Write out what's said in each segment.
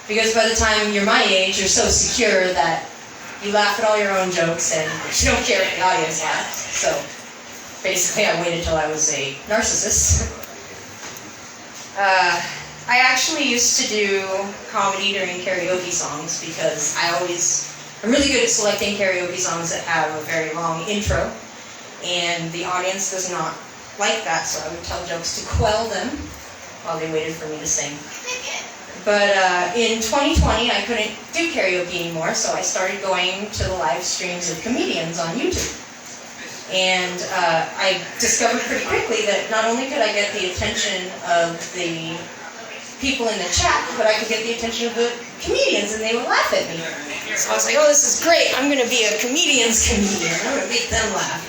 Because by the time you're my age, you're so secure that you laugh at all your own jokes and you don't care if the audience laughs. So basically I waited till I was a narcissist. I actually used to do comedy during karaoke songs because I'm really good at selecting karaoke songs that have a very long intro, and the audience does not like that, so I would tell jokes to quell them while they waited for me to sing. But in 2020, I couldn't do karaoke anymore, so I started going to the live streams of comedians on YouTube. And I discovered pretty quickly that not only could I get the attention of the people in the chat, but I could get the attention of the comedians, and they would laugh at me. So I was like, oh, this is great. I'm going to be a comedian's comedian. I'm going to make them laugh.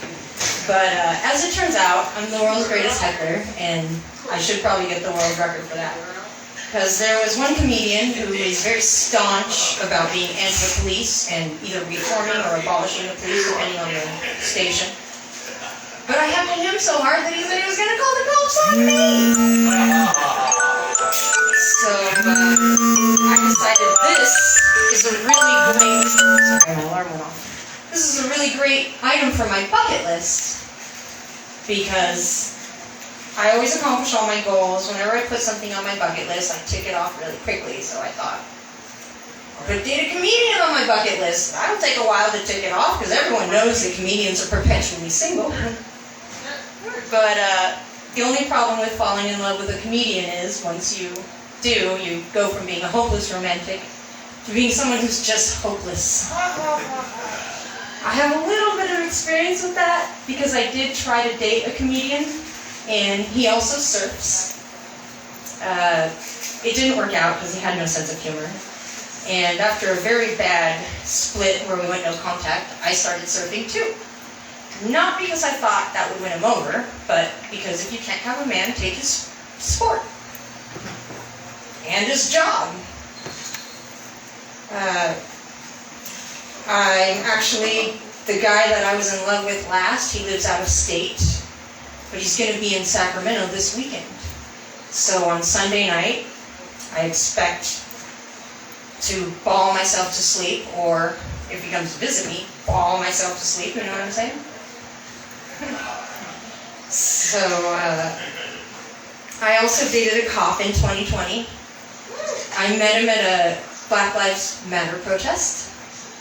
But as it turns out, I'm the world's greatest heckler, and I should probably get the world record for that. Because there was one comedian who is very staunch about being anti-police and either reforming or abolishing the police, depending on the station. But I heckled him so hard that he said he was going to call the cops on me. So I decided this is a really great... Sorry, my alarm went off. This is a really great item for my bucket list because I always accomplish all my goals. Whenever I put something on my bucket list, I tick it off really quickly. So I thought, but date a comedian on my bucket list. That'll take a while to tick it off because everyone knows that comedians are perpetually single. But the only problem with falling in love with a comedian is once you do, you go from being a hopeless romantic to being someone who's just hopeless. I have a little bit of experience with that because I did try to date a comedian, and he also surfs. It didn't work out because he had no sense of humor. And after a very bad split where we went no contact, I started surfing too. Not because I thought that would win him over, but because if you can't have a man, take his sport. And his job. I'm actually the guy that I was in love with last. He lives out of state, but he's going to be in Sacramento this weekend. So on Sunday night, I expect to bawl myself to sleep, or if he comes to visit me, bawl myself to sleep, you know what I'm saying? So, I also dated a cop in 2020. I met him at a Black Lives Matter protest,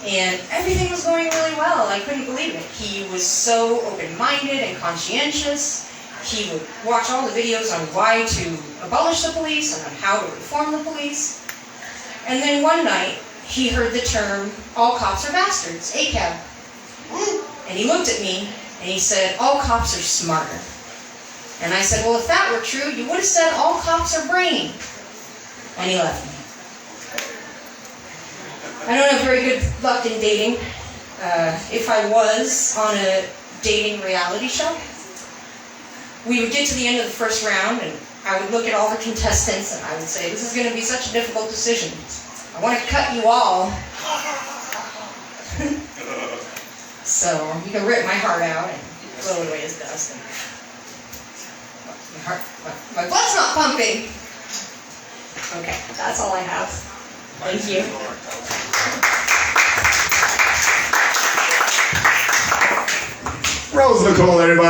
and everything was going really well. I couldn't believe it. He was so open-minded and conscientious. He would watch all the videos on why to abolish the police and on how to reform the police. And then one night, he heard the term, all cops are bastards, ACAB. And he looked at me, and he said, all cops are smarter. And I said, well, if that were true, you would have said all cops are brainy. And he left me. I don't have very good luck in dating. If I was on a dating reality show, we would get to the end of the first round, and I would look at all the contestants, and I would say, this is going to be such a difficult decision. I want to cut you all. So you can rip my heart out and blow it away as dust. My blood's not pumping. Okay, that's all I have. Thank you. Rose Nicole, everybody.